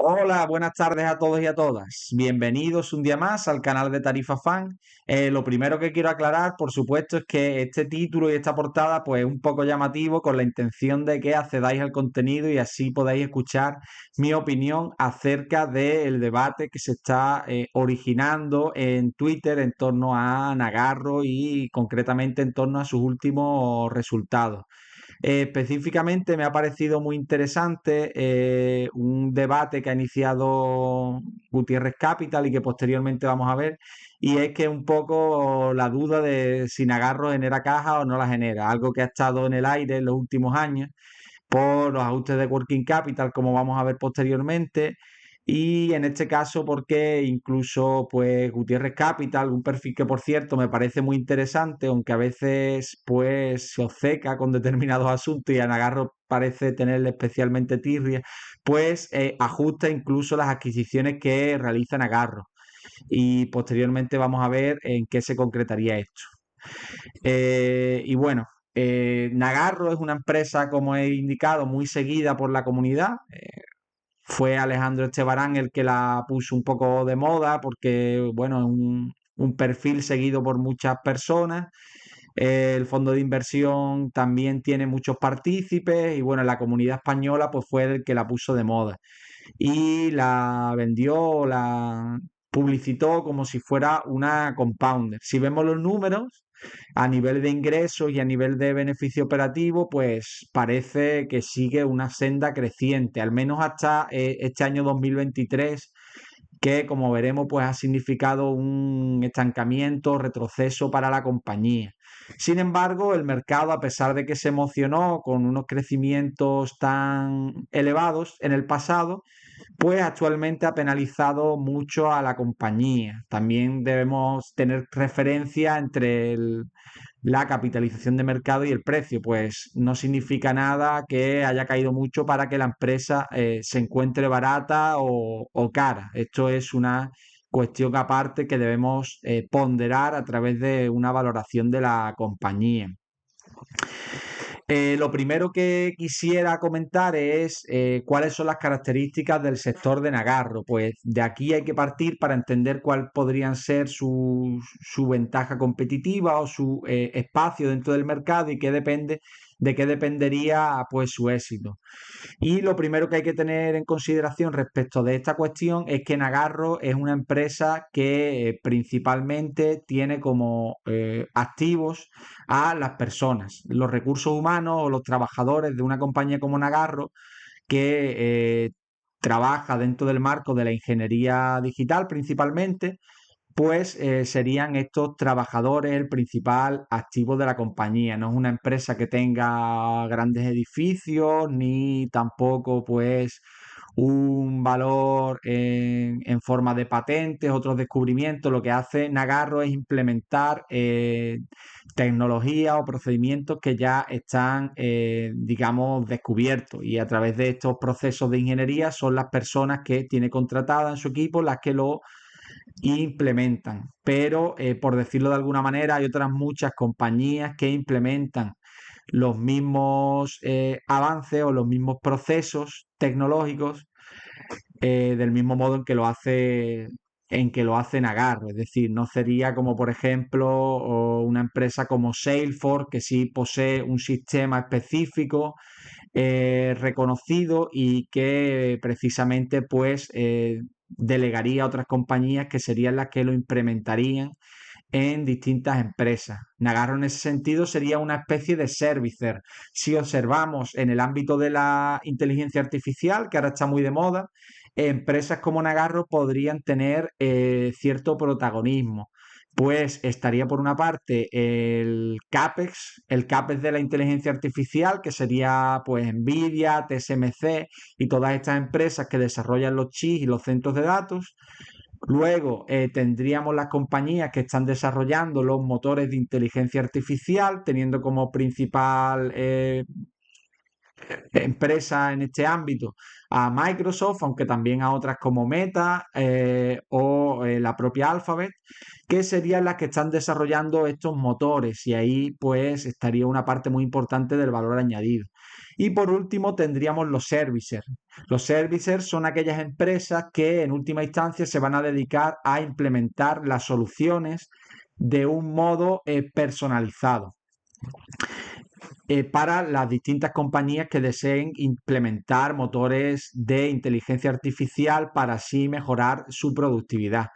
Hola, buenas tardes a todos y a todas. Bienvenidos un día más al canal de Tarifa Fan. Lo primero que quiero aclarar, por supuesto, es que este título y esta portada pues es un poco llamativo con la intención de que accedáis al contenido y así podáis escuchar mi opinión acerca del debate que se está originando en Twitter en torno a Nagarro y concretamente en torno a sus últimos resultados. Específicamente me ha parecido muy interesante un debate que ha iniciado Gutiérrez Capital y que posteriormente vamos a ver, y es que un poco la duda de si Nagarro genera caja o no la genera, algo que ha estado en el aire en los últimos años por los ajustes de Working Capital, como vamos a ver posteriormente. Y en este caso, porque incluso pues Gutiérrez Capital, un perfil que por cierto me parece muy interesante, aunque a veces pues se obceca con determinados asuntos y a Nagarro parece tenerle especialmente tirria, pues ajusta incluso las adquisiciones que realiza Nagarro. Y posteriormente vamos a ver en qué se concretaría esto. Y bueno, Nagarro es una empresa, como he indicado, muy seguida por la comunidad. Fue Alejandro Echevarán el que la puso un poco de moda porque, bueno, es un perfil seguido por muchas personas. El fondo de inversión también tiene muchos partícipes y, bueno, la comunidad española pues fue el que la puso de moda y la vendió, la publicitó como si fuera una compounder. Si vemos los números a nivel de ingresos y a nivel de beneficio operativo, pues parece que sigue una senda creciente, al menos hasta este año 2023, que como veremos pues ha significado un estancamiento, retroceso para la compañía. Sin embargo, el mercado, a pesar de que se emocionó con unos crecimientos tan elevados en el pasado, pues actualmente ha penalizado mucho a la compañía. También debemos tener referencia entre la capitalización de mercado y el precio, pues no significa nada que haya caído mucho para que la empresa se encuentre barata o cara. Esto es una cuestión aparte que debemos ponderar a través de una valoración de la compañía. Lo primero que quisiera comentar es cuáles son las características del sector de Nagarro. Pues de aquí hay que partir para entender cuál podrían ser su ventaja competitiva o su espacio dentro del mercado y de qué dependería pues su éxito. Y lo primero que hay que tener en consideración respecto de esta cuestión es que Nagarro es una empresa que principalmente tiene como activos a las personas, los recursos humanos o los trabajadores de una compañía como Nagarro que trabaja dentro del marco de la ingeniería digital principalmente, pues serían estos trabajadores el principal activo de la compañía. No es una empresa que tenga grandes edificios ni tampoco pues un valor en forma de patentes, otros descubrimientos. Lo que hace Nagarro es implementar tecnologías o procedimientos que ya están, digamos, descubiertos y a través de estos procesos de ingeniería son las personas que tiene contratadas en su equipo las que lo implementan. Pero, por decirlo de alguna manera, hay otras muchas compañías que implementan los mismos avances o los mismos procesos tecnológicos del mismo modo en que lo hace Nagarro. Es decir, no sería como por ejemplo una empresa como Salesforce que sí posee un sistema específico reconocido y que precisamente pues delegaría a otras compañías que serían las que lo implementarían en distintas empresas. Nagarro en ese sentido sería una especie de servicer. Si observamos en el ámbito de la inteligencia artificial, que ahora está muy de moda, empresas como Nagarro podrían tener cierto protagonismo. Pues estaría por una parte el CAPEX de la inteligencia artificial, que sería pues Nvidia, TSMC y todas estas empresas que desarrollan los chips y los centros de datos. Luego tendríamos las compañías que están desarrollando los motores de inteligencia artificial, teniendo como principal empresa en este ámbito a Microsoft, aunque también a otras como Meta o la propia Alphabet, que serían las que están desarrollando estos motores y ahí pues estaría una parte muy importante del valor añadido. Y por último tendríamos los servicers. Los servicers son aquellas empresas que en última instancia se van a dedicar a implementar las soluciones de un modo personalizado para las distintas compañías que deseen implementar motores de inteligencia artificial para así mejorar su productividad.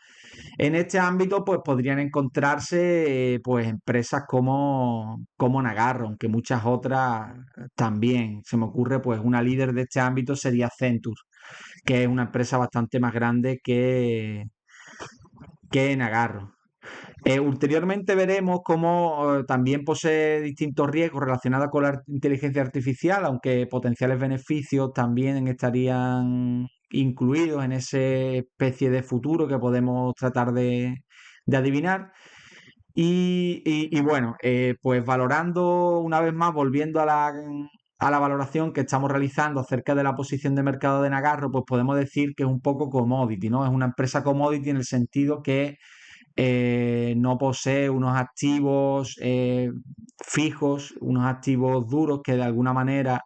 En este ámbito, pues podrían encontrarse pues empresas como Nagarro, aunque muchas otras también. Se me ocurre, pues, una líder de este ámbito sería Accenture, que es una empresa bastante más grande que Nagarro. Ulteriormente veremos cómo también posee distintos riesgos relacionados con la inteligencia artificial, aunque potenciales beneficios también estarían incluidos en esa especie de futuro que podemos tratar de adivinar. Y bueno, pues valorando una vez más, volviendo a la valoración que estamos realizando acerca de la posición de mercado de Nagarro, pues podemos decir que es un poco commodity, ¿no? Es una empresa commodity en el sentido que no posee unos activos fijos, unos activos duros que de alguna manera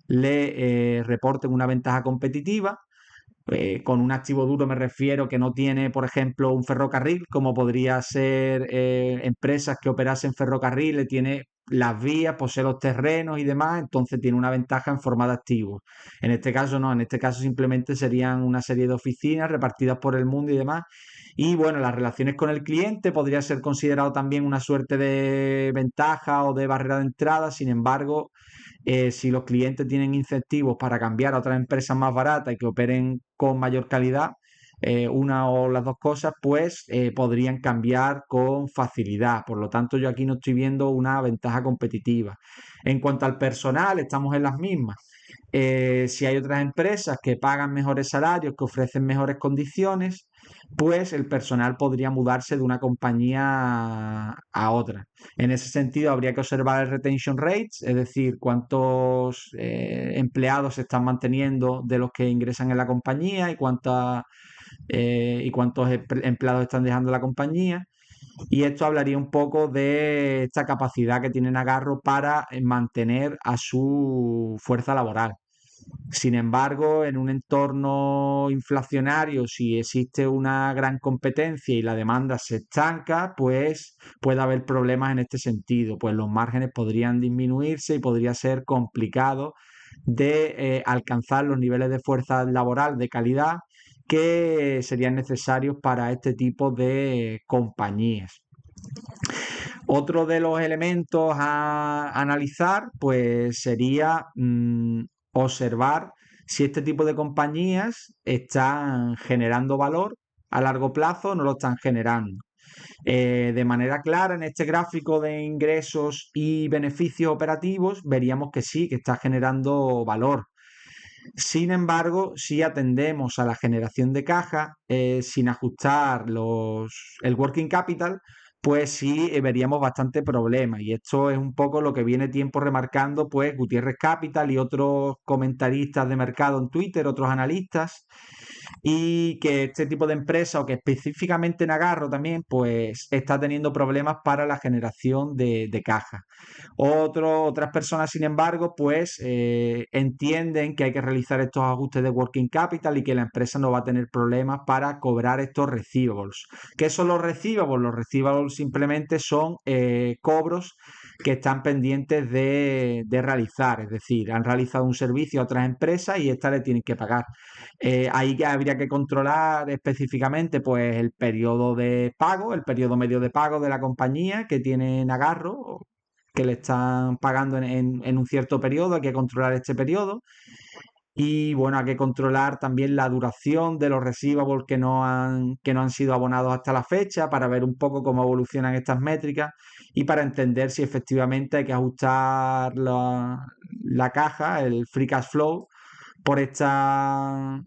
le reporten una ventaja competitiva. Con un activo duro me refiero que no tiene, por ejemplo, un ferrocarril, como podría ser empresas que operasen ferrocarriles, tiene las vías, posee los terrenos y demás, entonces tiene una ventaja en forma de activos. En este caso no, en este caso simplemente serían una serie de oficinas repartidas por el mundo y demás. Y bueno, las relaciones con el cliente podría ser considerado también una suerte de ventaja o de barrera de entrada, sin embargo, si los clientes tienen incentivos para cambiar a otras empresas más baratas y que operen con mayor calidad, una o las dos cosas, pues podrían cambiar con facilidad. Por lo tanto, yo aquí no estoy viendo una ventaja competitiva. En cuanto al personal, estamos en las mismas. Si hay otras empresas que pagan mejores salarios, que ofrecen mejores condiciones, pues el personal podría mudarse de una compañía a otra. En ese sentido, habría que observar el retention rates, es decir, cuántos empleados se están manteniendo de los que ingresan en la compañía y cuántos empleados están dejando la compañía. Y esto hablaría un poco de esta capacidad que tiene Nagarro para mantener a su fuerza laboral. Sin embargo, en un entorno inflacionario, si existe una gran competencia y la demanda se estanca, pues puede haber problemas en este sentido, pues los márgenes podrían disminuirse y podría ser complicado de alcanzar los niveles de fuerza laboral de calidad que serían necesarios para este tipo de compañías. Otro de los elementos a analizar, pues sería observar si este tipo de compañías están generando valor a largo plazo o no lo están generando. De manera clara, en este gráfico de ingresos y beneficios operativos, veríamos que sí, que está generando valor. Sin embargo, si atendemos a la generación de caja sin ajustar el working capital, pues sí veríamos bastante problema. Y esto es un poco lo que viene tiempo remarcando, pues Gutiérrez Capital y otros comentaristas de mercado en Twitter, otros analistas, y que este tipo de empresa, o que específicamente Nagarro también, pues está teniendo problemas para la generación de caja. Otras personas, sin embargo, pues entienden que hay que realizar estos ajustes de working capital y que la empresa no va a tener problemas para cobrar estos receivables. ¿Qué son los receivables? Los receivables simplemente son cobros que están pendientes de realizar, es decir, han realizado un servicio a otras empresas y éstas le tienen que pagar. Ahí ya habría que controlar específicamente pues el periodo de pago, el periodo medio de pago de la compañía que tiene Nagarro, que le están pagando en un cierto periodo, hay que controlar este periodo. Y bueno, hay que controlar también la duración de los receivables que no han sido abonados hasta la fecha para ver un poco cómo evolucionan estas métricas y para entender si efectivamente hay que ajustar la caja, el free cash flow, por, esta,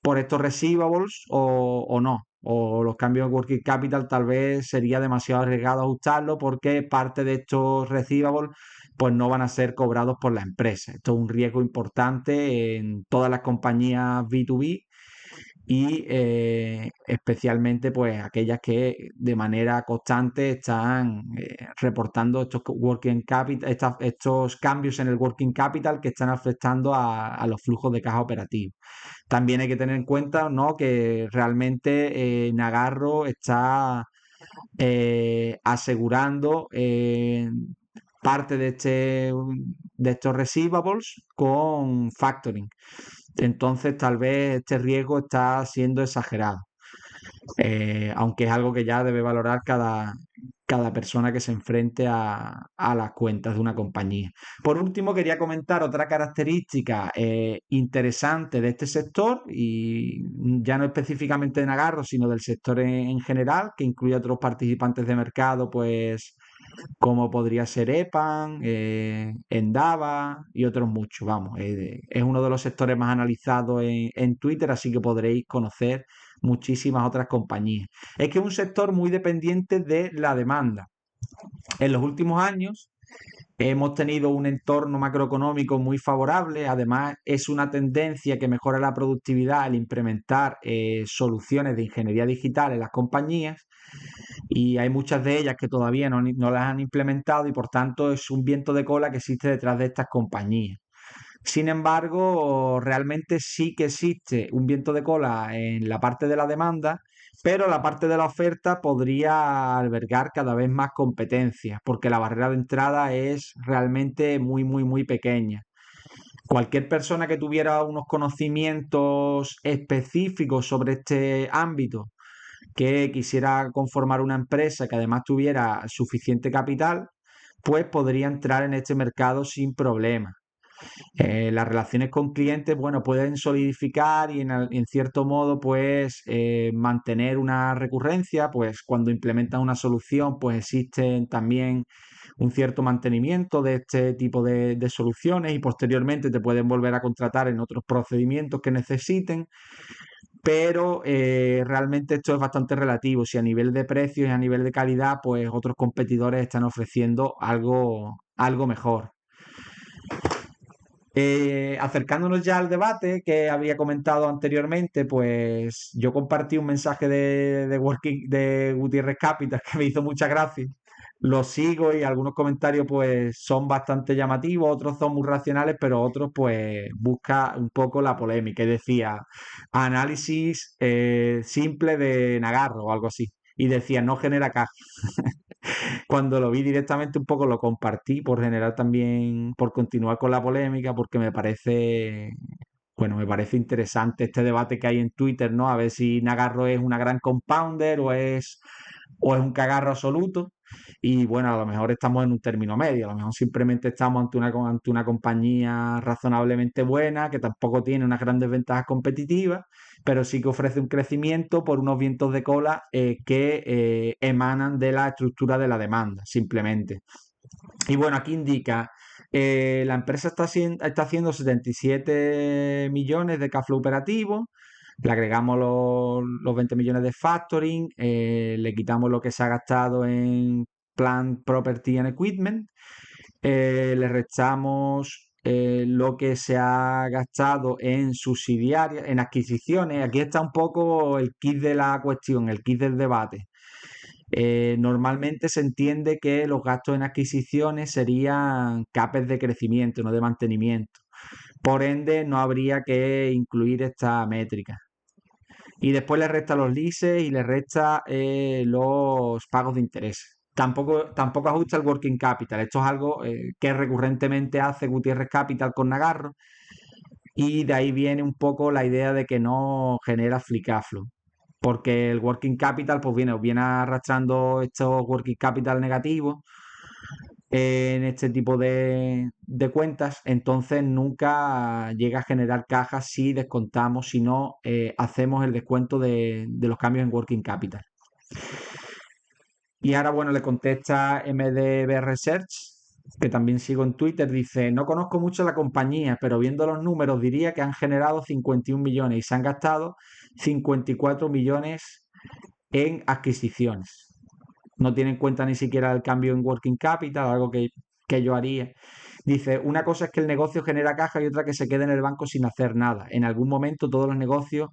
por estos receivables o no. O los cambios de working capital tal vez sería demasiado arriesgado ajustarlo porque parte de estos receivables pues no van a ser cobrados por la empresa. Esto es un riesgo importante en todas las compañías B2B y especialmente pues aquellas que de manera constante están reportando estos working capital, estos cambios en el working capital que están afectando a los flujos de caja operativos. También hay que tener en cuenta, ¿no?, que realmente Nagarro está asegurando parte de estos receivables con factoring. Entonces, tal vez este riesgo está siendo exagerado, aunque es algo que ya debe valorar cada persona que se enfrente a las cuentas de una compañía. Por último, quería comentar otra característica interesante de este sector, y ya no específicamente de Nagarro, sino del sector en general, que incluye a otros participantes de mercado, pues como podría ser EPAM, Endava y otros muchos. Vamos, es uno de los sectores más analizados en Twitter, así que podréis conocer muchísimas otras compañías. Es que es un sector muy dependiente de la demanda. En los últimos años hemos tenido un entorno macroeconómico muy favorable, además es una tendencia que mejora la productividad al implementar soluciones de ingeniería digital en las compañías, y hay muchas de ellas que todavía no las han implementado y por tanto es un viento de cola que existe detrás de estas compañías. Sin embargo, realmente sí que existe un viento de cola en la parte de la demanda, pero la parte de la oferta podría albergar cada vez más competencia, porque la barrera de entrada es realmente muy, muy, muy pequeña. Cualquier persona que tuviera unos conocimientos específicos sobre este ámbito, que quisiera conformar una empresa que además tuviera suficiente capital, pues podría entrar en este mercado sin problema. Las relaciones con clientes, bueno, pueden solidificar y en cierto modo, pues, mantener una recurrencia, pues cuando implementas una solución, pues existen también un cierto mantenimiento de este tipo de soluciones y posteriormente te pueden volver a contratar en otros procedimientos que necesiten, pero realmente esto es bastante relativo. Si a nivel de precios y a nivel de calidad, pues otros competidores están ofreciendo algo mejor. Acercándonos ya al debate que había comentado anteriormente, pues yo compartí un mensaje de Gutiérrez Capital que me hizo mucha gracia. Lo sigo y algunos comentarios pues son bastante llamativos, otros son muy racionales, pero otros pues busca un poco la polémica. Y decía, análisis simple de Nagarro o algo así. Y decía, no genera caja. Cuando lo vi directamente un poco lo compartí por generar también, por continuar con la polémica, porque me parece interesante este debate que hay en Twitter, ¿no? A ver si Nagarro es una gran compounder o es un cagarro absoluto. Y bueno, a lo mejor estamos en un término medio, a lo mejor simplemente estamos ante una compañía razonablemente buena, que tampoco tiene unas grandes ventajas competitivas, pero sí que ofrece un crecimiento por unos vientos de cola que emanan de la estructura de la demanda, simplemente. Y bueno, aquí indica, la empresa está haciendo 77 millones de cash flow operativo, le agregamos los 20 millones de factoring, le quitamos lo que se ha gastado en plant, property and equipment, le restamos lo que se ha gastado en subsidiarias, en adquisiciones. Aquí está un poco el kit de la cuestión, el kit del debate. Normalmente se entiende que los gastos en adquisiciones serían CAPEX de crecimiento, no de mantenimiento. Por ende, no habría que incluir esta métrica. Y después le resta los leases y le resta los pagos de interés. Tampoco ajusta el working capital. Esto es algo que recurrentemente hace Gutiérrez Capital con Nagarro. Y de ahí viene un poco la idea de que no genera free cash flow. Porque el working capital pues viene arrastrando estos working capital negativos en este tipo de cuentas, entonces nunca llega a generar caja si descontamos, si no hacemos el descuento de los cambios en working capital. Y ahora, bueno, le contesta MDB Research, que también sigo en Twitter, dice, no conozco mucho la compañía, pero viendo los números diría que han generado 51 millones y se han gastado 54 millones en adquisiciones. No tiene en cuenta ni siquiera el cambio en working capital, algo que yo haría. Dice, una cosa es que el negocio genera caja y otra que se quede en el banco sin hacer nada. En algún momento todos los negocios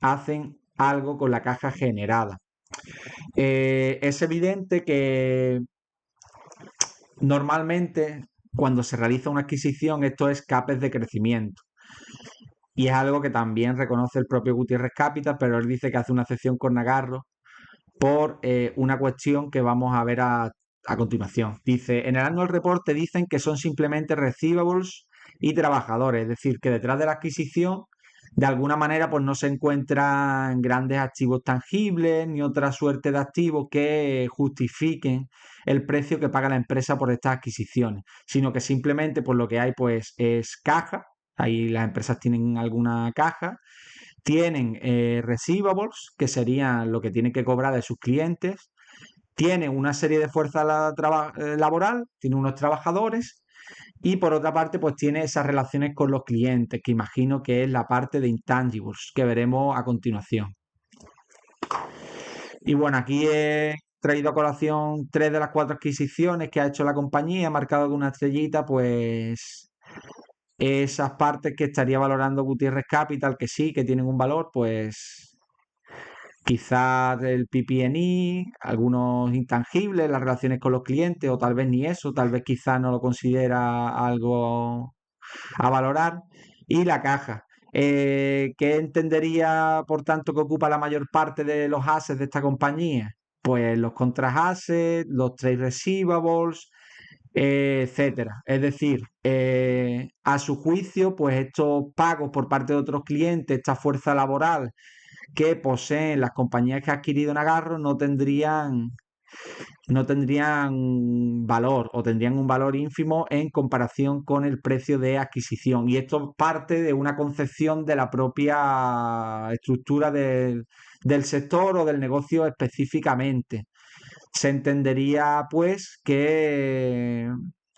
hacen algo con la caja generada. Es evidente que normalmente cuando se realiza una adquisición esto es CAPEX de crecimiento. Y es algo que también reconoce el propio Gutiérrez Capital, pero él dice que hace una excepción con Nagarro por una cuestión que vamos a ver a continuación. Dice, en el annual reporte dicen que son simplemente receivables y trabajadores, es decir, que detrás de la adquisición, de alguna manera, pues no se encuentran grandes activos tangibles ni otra suerte de activos que justifiquen el precio que paga la empresa por estas adquisiciones, sino que simplemente pues lo que hay pues es caja, ahí las empresas tienen alguna caja, tienen receivables, que serían lo que tienen que cobrar de sus clientes, tienen una serie de fuerza laboral, tiene unos trabajadores y por otra parte pues tiene esas relaciones con los clientes, que imagino que es la parte de intangibles que veremos a continuación. Y bueno, aquí he traído a colación 3 de las 4 adquisiciones que ha hecho la compañía, marcado con una estrellita, pues esas partes que estaría valorando Gutiérrez Capital, que sí, que tienen un valor, pues quizás el PP&E, algunos intangibles, las relaciones con los clientes, o tal vez ni eso, tal vez quizás no lo considera algo a valorar. Y la caja, ¿qué entendería, por tanto, que ocupa la mayor parte de los assets de esta compañía? Pues los contract assets, los trade receivables, etcétera. Es decir, a su juicio, pues estos pagos por parte de otros clientes, esta fuerza laboral que poseen las compañías que ha adquirido Nagarro no tendrían valor o tendrían un valor ínfimo en comparación con el precio de adquisición. Y esto parte de una concepción de la propia estructura del sector o del negocio específicamente. Se entendería pues que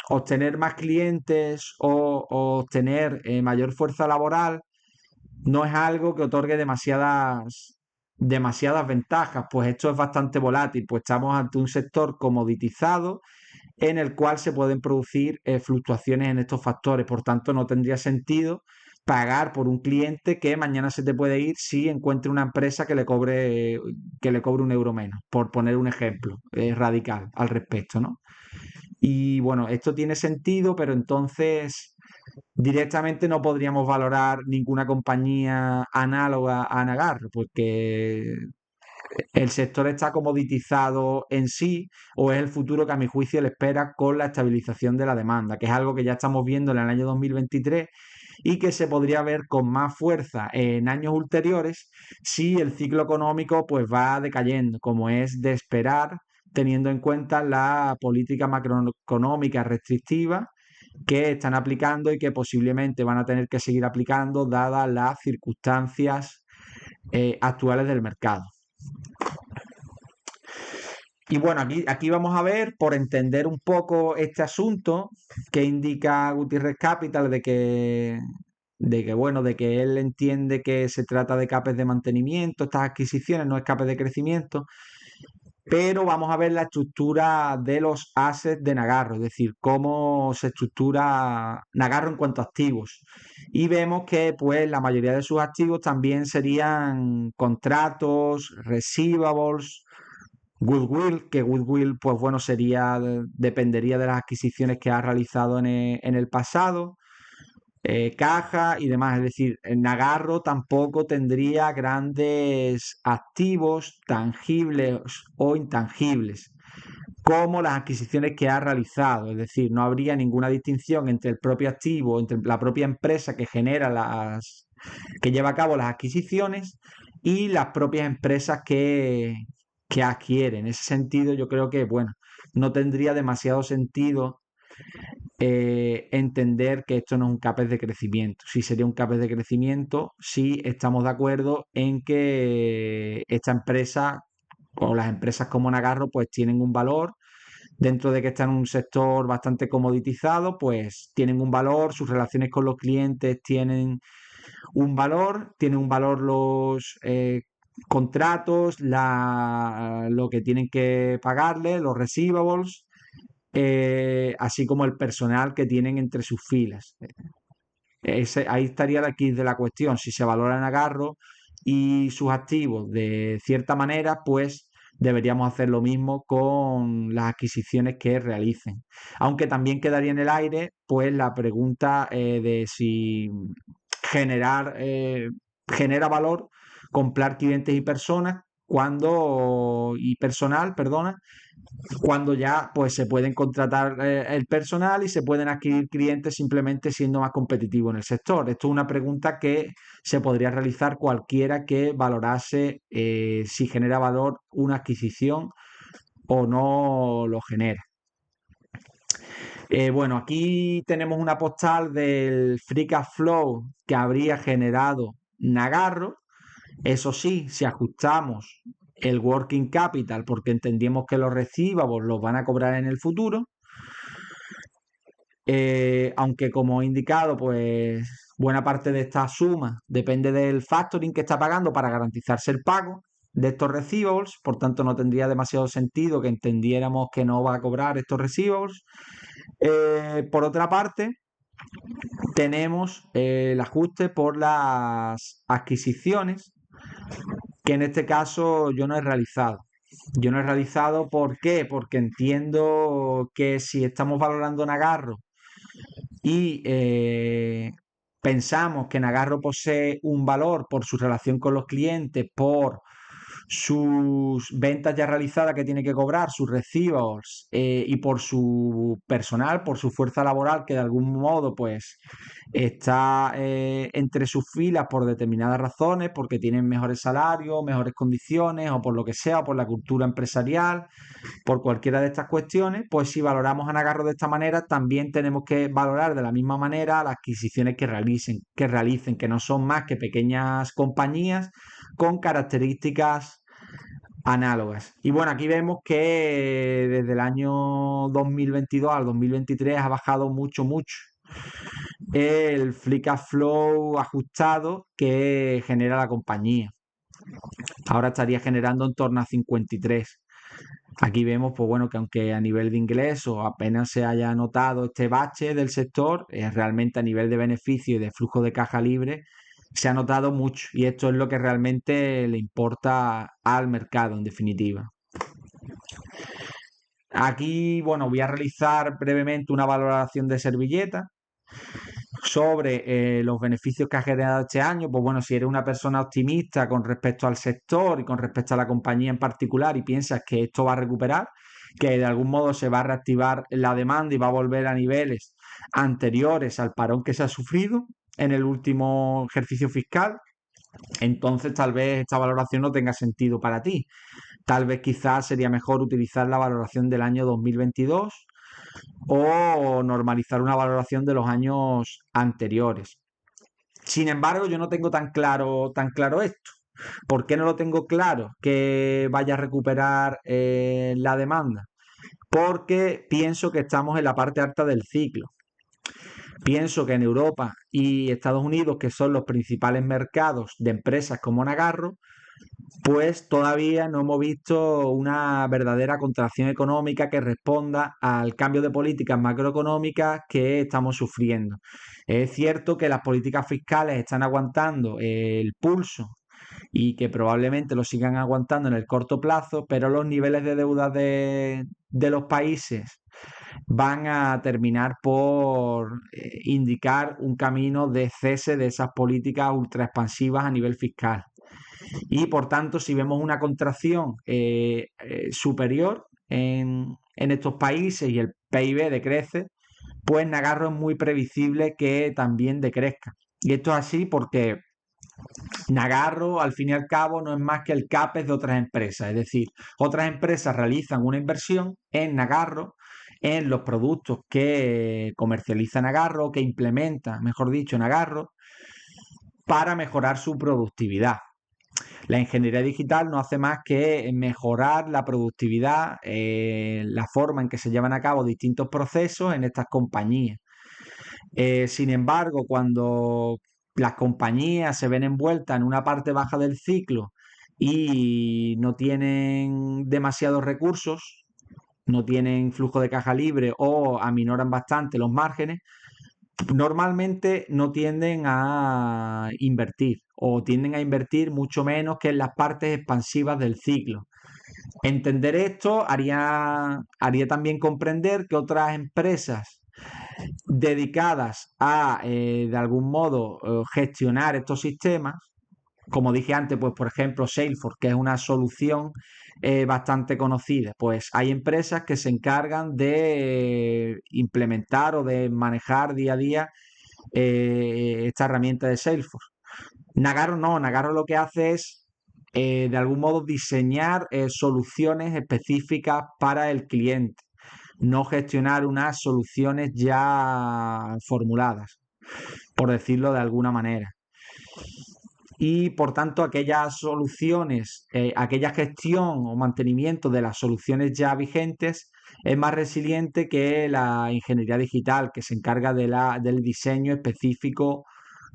obtener más clientes o obtener mayor fuerza laboral no es algo que otorgue demasiadas ventajas, pues esto es bastante volátil, pues estamos ante un sector comoditizado en el cual se pueden producir fluctuaciones en estos factores, por tanto no tendría sentido pagar por un cliente que mañana se te puede ir si encuentre una empresa que le cobre 1 euro menos, por poner un ejemplo radical al respecto, ¿no? Y bueno, esto tiene sentido, pero entonces directamente no podríamos valorar ninguna compañía análoga a Nagarro, porque el sector está comoditizado en sí, o es el futuro que a mi juicio le espera con la estabilización de la demanda, que es algo que ya estamos viendo en el año 2023 y que se podría ver con más fuerza en años ulteriores si el ciclo económico pues va decayendo, como es de esperar, teniendo en cuenta la política macroeconómica restrictiva que están aplicando y que posiblemente van a tener que seguir aplicando dadas las circunstancias actuales del mercado. Y bueno, aquí vamos a ver, por entender un poco este asunto que indica Gutiérrez Capital bueno, de que él entiende que se trata de CAPEX de mantenimiento, estas adquisiciones, no es CAPEX de crecimiento, pero vamos a ver la estructura de los assets de Nagarro, es decir, cómo se estructura Nagarro en cuanto a activos. Y vemos que pues la mayoría de sus activos también serían contratos, receivables, goodwill, que goodwill pues bueno dependería de las adquisiciones que ha realizado en el pasado, caja y demás. Es decir, Nagarro tampoco tendría grandes activos tangibles o intangibles como las adquisiciones que ha realizado. Es decir, no habría ninguna distinción entre el propio activo, entre la propia empresa que que lleva a cabo las adquisiciones y las propias empresas que adquieren. En ese sentido, yo creo que, bueno, no tendría demasiado sentido entender que esto no es un CAPEX de crecimiento. Sí sería un CAPEX de crecimiento si estamos de acuerdo en que esta empresa o las empresas como Nagarro pues tienen un valor, dentro de que están en un sector bastante comoditizado, pues tienen un valor, sus relaciones con los clientes tienen un valor los contratos, lo que tienen que pagarle, los receivables, así como el personal que tienen entre sus filas. Ahí estaría la kit de la cuestión, si se valora en agarro, y sus activos de cierta manera, pues deberíamos hacer lo mismo con las adquisiciones que realicen. Aunque también quedaría en el aire, pues la pregunta de si generar genera valor comprar clientes y personas cuando y personal, perdona, cuando ya pues se pueden contratar el personal y se pueden adquirir clientes simplemente siendo más competitivo en el sector. Esto es una pregunta que se podría realizar cualquiera que valorase si genera valor una adquisición o no lo genera. Bueno, aquí tenemos una postal del Free Cash Flow que habría generado Nagarro. Eso sí, si ajustamos el working capital porque entendíamos que los receivables los van a cobrar en el futuro, aunque como he indicado, pues buena parte de esta suma depende del factoring que está pagando para garantizarse el pago de estos receivables, por tanto no tendría demasiado sentido que entendiéramos que no va a cobrar estos receivables. Por otra parte, tenemos el ajuste por las adquisiciones, que en este caso yo no he realizado. Yo no he realizado, ¿por qué? Porque entiendo que si estamos valorando Nagarro y pensamos que Nagarro posee un valor por su relación con los clientes, por sus ventas ya realizadas que tiene que cobrar, sus recibos y por su personal, por su fuerza laboral que de algún modo pues está entre sus filas por determinadas razones, porque tienen mejores salarios, mejores condiciones o por lo que sea, o por la cultura empresarial, por cualquiera de estas cuestiones, pues si valoramos a Nagarro de esta manera, también tenemos que valorar de la misma manera las adquisiciones que realicen, que no son más que pequeñas compañías con características análogas. Y bueno, aquí vemos que desde el año 2022 al 2023 ha bajado mucho, mucho el free cash flow ajustado que genera la compañía. Ahora estaría generando en torno a 53. Aquí vemos, pues bueno, que aunque a nivel de ingresos apenas se haya notado este bache del sector, realmente a nivel de beneficio y de flujo de caja libre se ha notado mucho y esto es lo que realmente le importa al mercado en definitiva. Aquí, bueno, voy a realizar brevemente una valoración de Servilleta sobre los beneficios que ha generado este año. Pues bueno, si eres una persona optimista con respecto al sector y con respecto a la compañía en particular y piensas que esto va a recuperar, que de algún modo se va a reactivar la demanda y va a volver a niveles anteriores al parón que se ha sufrido en el último ejercicio fiscal, entonces tal vez esta valoración no tenga sentido para ti. Tal vez quizás sería mejor utilizar la valoración del año 2022 o normalizar una valoración de los años anteriores. Sin embargo, yo no tengo tan claro esto. ¿Por qué no lo tengo claro que vaya a recuperar la demanda? Porque pienso que estamos en la parte alta del ciclo. Pienso que en Europa y Estados Unidos, que son los principales mercados de empresas como Nagarro, pues todavía no hemos visto una verdadera contracción económica que responda al cambio de políticas macroeconómicas que estamos sufriendo. Es cierto que las políticas fiscales están aguantando el pulso y que probablemente lo sigan aguantando en el corto plazo, pero los niveles de deuda de los países van a terminar por indicar un camino de cese de esas políticas ultra expansivas a nivel fiscal. Y por tanto, si vemos una contracción superior en estos países y el PIB decrece, pues Nagarro es muy previsible que también decrezca. Y esto es así porque Nagarro, al fin y al cabo, no es más que el CAPEX de otras empresas. Es decir, otras empresas realizan una inversión en Nagarro, en los productos que comercializa Nagarro, que implementa, mejor dicho, Nagarro, para mejorar su productividad. La ingeniería digital no hace más que mejorar la productividad, la forma en que se llevan a cabo distintos procesos en estas compañías. Sin embargo, cuando las compañías se ven envueltas en una parte baja del ciclo y no tienen demasiados recursos, no tienen flujo de caja libre o aminoran bastante los márgenes, normalmente no tienden a invertir o tienden a invertir mucho menos que en las partes expansivas del ciclo. Entender esto haría también comprender que otras empresas dedicadas a, de algún modo, gestionar estos sistemas, como dije antes, pues por ejemplo Salesforce, que es una solución bastante conocida, pues hay empresas que se encargan de implementar o de manejar día a día esta herramienta de Salesforce. Nagarro no, Nagarro lo que hace es de algún modo diseñar soluciones específicas para el cliente, no gestionar unas soluciones ya formuladas, por decirlo de alguna manera. Y por tanto, aquellas soluciones, aquella gestión o mantenimiento de las soluciones ya vigentes es más resiliente que la ingeniería digital, que se encarga del diseño específico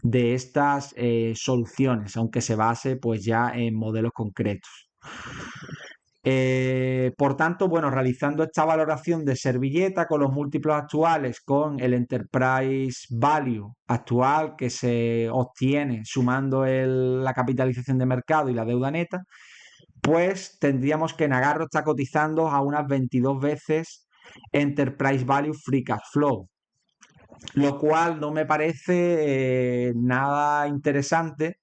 de estas soluciones, aunque se base pues ya en modelos concretos. Por tanto, bueno, realizando esta valoración de servilleta con los múltiplos actuales, con el Enterprise Value actual que se obtiene sumando la capitalización de mercado y la deuda neta, pues tendríamos que Nagarro está cotizando a unas 22 veces Enterprise Value Free Cash Flow, lo cual no me parece nada interesante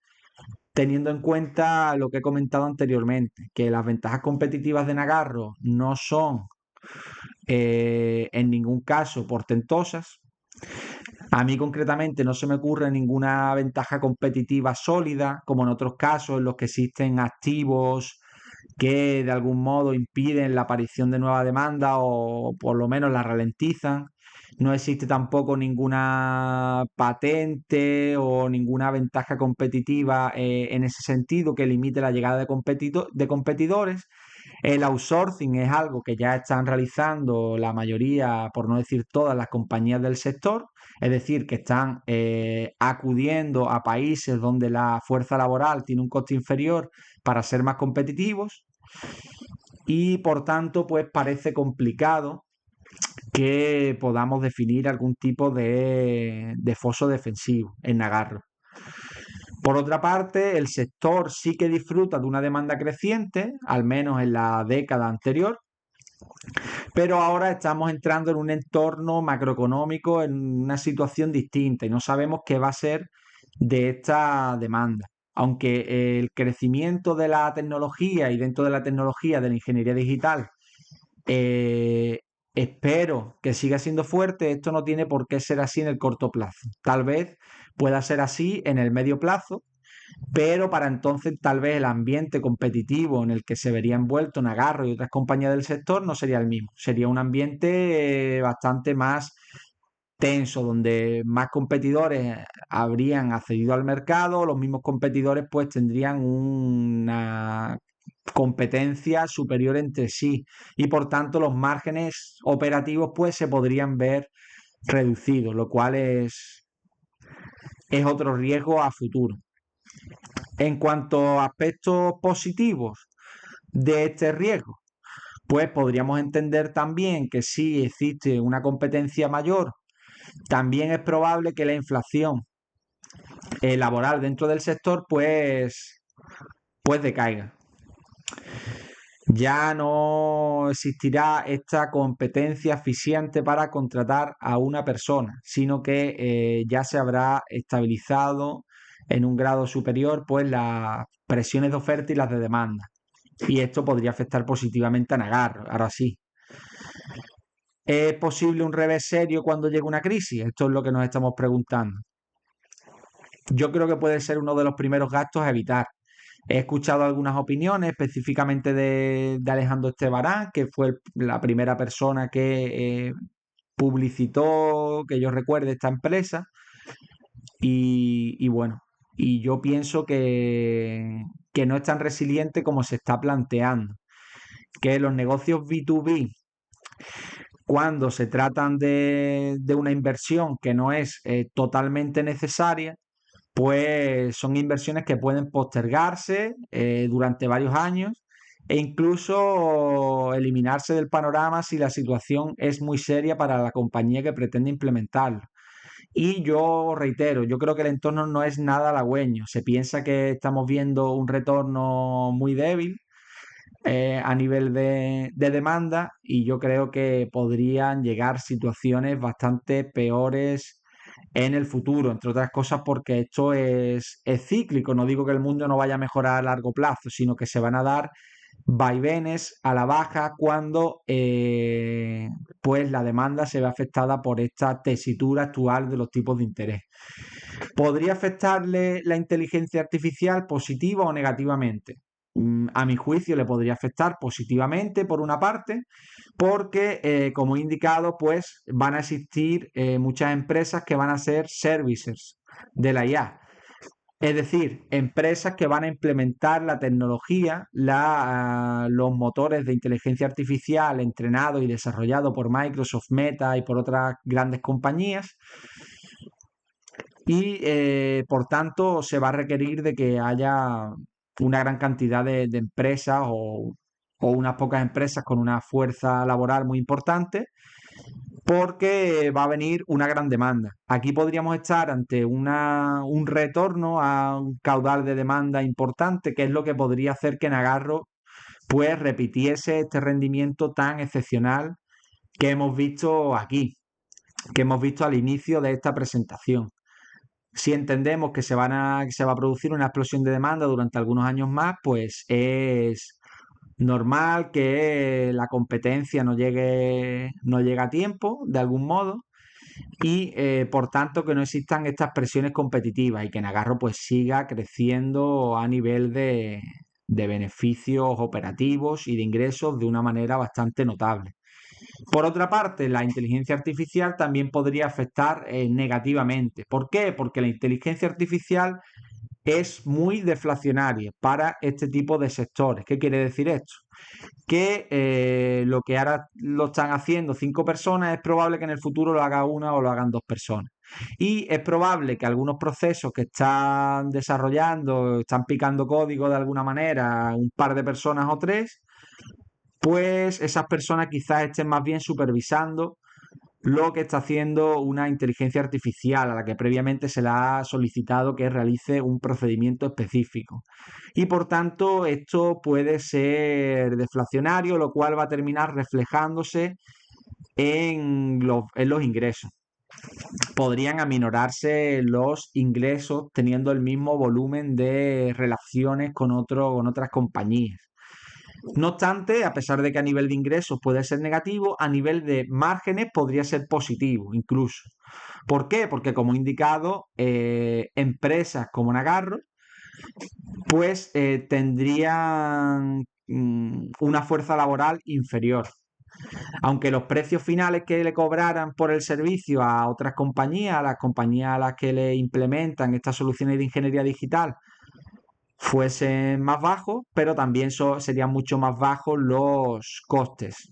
teniendo en cuenta lo que he comentado anteriormente, que las ventajas competitivas de Nagarro no son en ningún caso portentosas. A mí concretamente no se me ocurre ninguna ventaja competitiva sólida, como en otros casos en los que existen activos que de algún modo impiden la aparición de nueva demanda o por lo menos la ralentizan. No existe tampoco ninguna patente o ninguna ventaja competitiva en ese sentido que limite la llegada de competidores. El outsourcing es algo que ya están realizando la mayoría, por no decir todas las compañías del sector, es decir, que están acudiendo a países donde la fuerza laboral tiene un coste inferior para ser más competitivos y por tanto pues parece complicado que podamos definir algún tipo de foso defensivo en Nagarro. Por otra parte, el sector sí que disfruta de una demanda creciente, al menos en la década anterior, pero ahora estamos entrando en un entorno macroeconómico, en una situación distinta y no sabemos qué va a ser de esta demanda. Aunque el crecimiento de la tecnología y dentro de la tecnología de la ingeniería digital eh, espero que siga siendo fuerte, esto no tiene por qué ser así en el corto plazo. Tal vez pueda ser así en el medio plazo, pero para entonces tal vez el ambiente competitivo en el que se vería envuelto Nagarro y otras compañías del sector no sería el mismo. Sería un ambiente bastante más tenso, donde más competidores habrían accedido al mercado, los mismos competidores pues tendrían una competencia superior entre sí y por tanto los márgenes operativos pues se podrían ver reducidos, lo cual es otro riesgo a futuro. En cuanto a aspectos positivos de este riesgo, pues podríamos entender también que si existe una competencia mayor, también es probable que la inflación laboral dentro del sector pues decaiga. Ya no existirá esta competencia asfixiante para contratar a una persona, sino que ya se habrá estabilizado en un grado superior pues las presiones de oferta y las de demanda. Y esto podría afectar positivamente a Nagarro, ahora sí. ¿Es posible un revés serio cuando llegue una crisis? Esto es lo que nos estamos preguntando. Yo creo que puede ser uno de los primeros gastos a evitar. He escuchado algunas opiniones, específicamente de Alejandro Estebarán, que fue la primera persona que publicitó, que yo recuerde, esta empresa. Y bueno, y yo pienso que no es tan resiliente como se está planteando. Que los negocios B2B, cuando se tratan de una inversión que no es totalmente necesaria, pues son inversiones que pueden postergarse durante varios años e incluso eliminarse del panorama si la situación es muy seria para la compañía que pretende implementarlo. Y yo reitero, yo creo que el entorno no es nada halagüeño. Se piensa que estamos viendo un retorno muy débil a nivel de demanda y yo creo que podrían llegar situaciones bastante peores en el futuro, entre otras cosas porque esto es cíclico. No digo que el mundo no vaya a mejorar a largo plazo, sino que se van a dar vaivenes a la baja cuando pues la demanda se ve afectada por esta tesitura actual de los tipos de interés. ¿Podría afectarle la inteligencia artificial positiva o negativamente? A mi juicio le podría afectar positivamente por una parte, porque como he indicado, pues van a existir muchas empresas que van a ser services de la IA. Es decir, empresas que van a implementar la tecnología, los motores de inteligencia artificial entrenados y desarrollados por Microsoft, Meta y por otras grandes compañías. Y por tanto se va a requerir de que haya una gran cantidad de empresas o unas pocas empresas con una fuerza laboral muy importante porque va a venir una gran demanda. Aquí podríamos estar ante un retorno a un caudal de demanda importante, que es lo que podría hacer que Nagarro pues repitiese este rendimiento tan excepcional que hemos visto aquí, que hemos visto al inicio de esta presentación. Si entendemos que que se va a producir una explosión de demanda durante algunos años más, pues es normal que la competencia no llegue a tiempo, de algún modo, y por tanto que no existan estas presiones competitivas y que Nagarro pues siga creciendo a nivel de beneficios operativos y de ingresos de una manera bastante notable. Por otra parte, la inteligencia artificial también podría afectar negativamente. ¿Por qué? Porque la inteligencia artificial es muy deflacionaria para este tipo de sectores. ¿Qué quiere decir esto? Que lo que ahora lo están haciendo 5 personas es probable que en el futuro lo haga una o lo hagan 2 personas. Y es probable que algunos procesos que están desarrollando, están picando código de alguna manera, un par de personas o tres, pues esas personas quizás estén más bien supervisando lo que está haciendo una inteligencia artificial a la que previamente se le ha solicitado que realice un procedimiento específico. Y por tanto, esto puede ser deflacionario, lo cual va a terminar reflejándose en los ingresos. Podrían aminorarse los ingresos teniendo el mismo volumen de relaciones con otras compañías. No obstante, a pesar de que a nivel de ingresos puede ser negativo, a nivel de márgenes podría ser positivo incluso. ¿Por qué? Porque como he indicado, empresas como Nagarro pues tendrían una fuerza laboral inferior. Aunque los precios finales que le cobraran por el servicio a otras compañías, a las compañías a las que le implementan estas soluciones de ingeniería digital, fuesen más bajos, pero también serían mucho más bajos los costes.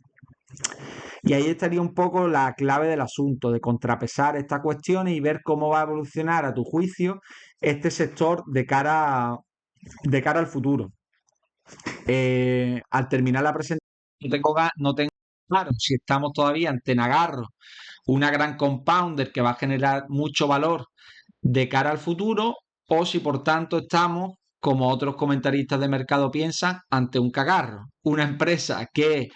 Y ahí estaría un poco la clave del asunto, de contrapesar estas cuestiones y ver cómo va a evolucionar, a tu juicio, este sector de cara al futuro. Al terminar la presentación, no tengo claro si estamos todavía ante Nagarro, una gran compounder que va a generar mucho valor de cara al futuro, o si por tanto estamos, como otros comentaristas de mercado piensan, ante un cagarro, una empresa que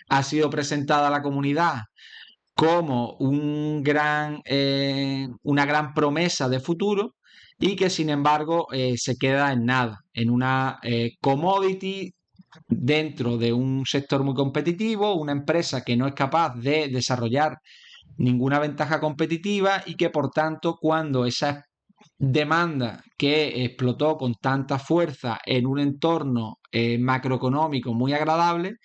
ha sido presentada a la comunidad como una gran promesa de futuro y que sin embargo se queda en nada, en una commodity dentro de un sector muy competitivo, una empresa que no es capaz de desarrollar ninguna ventaja competitiva y que por tanto cuando esa demanda que explotó con tanta fuerza en un entorno macroeconómico muy agradable,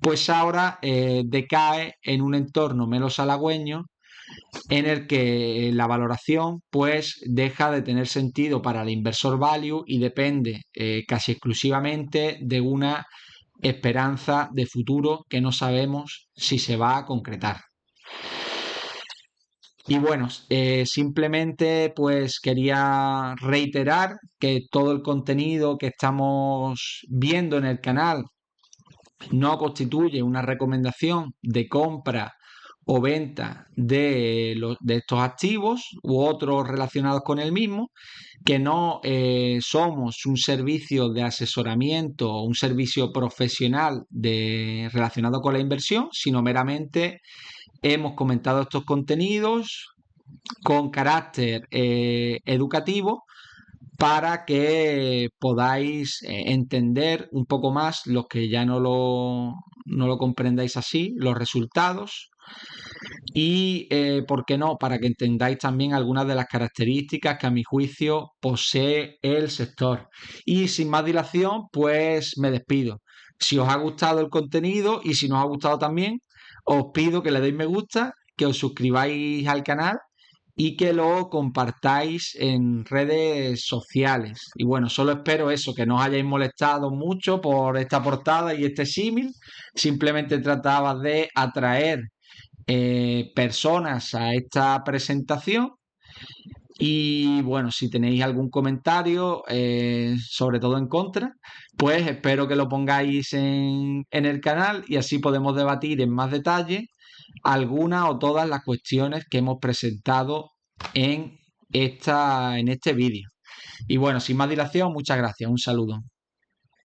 pues ahora decae en un entorno menos halagüeño en el que la valoración pues deja de tener sentido para el inversor value y depende casi exclusivamente de una esperanza de futuro que no sabemos si se va a concretar. Y bueno, simplemente pues quería reiterar que todo el contenido que estamos viendo en el canal no constituye una recomendación de compra o venta de estos activos u otros relacionados con el mismo, que no somos un servicio de asesoramiento o un servicio profesional relacionado con la inversión, sino meramente hemos comentado estos contenidos con carácter educativo para que podáis entender un poco más, los que ya no lo comprendáis así, los resultados y, ¿por qué no?, para que entendáis también algunas de las características que a mi juicio posee el sector. Y sin más dilación, pues me despido. Si os ha gustado el contenido y si no os ha gustado también, os pido que le deis me gusta, que os suscribáis al canal y que lo compartáis en redes sociales. Y bueno, solo espero eso, que no os hayáis molestado mucho por esta portada y este símil. Simplemente trataba de atraer personas a esta presentación. Y bueno, si tenéis algún comentario, sobre todo en contra, pues espero que lo pongáis en el canal y así podemos debatir en más detalle algunas o todas las cuestiones que hemos presentado en este vídeo. Y bueno, sin más dilación, muchas gracias. Un saludo.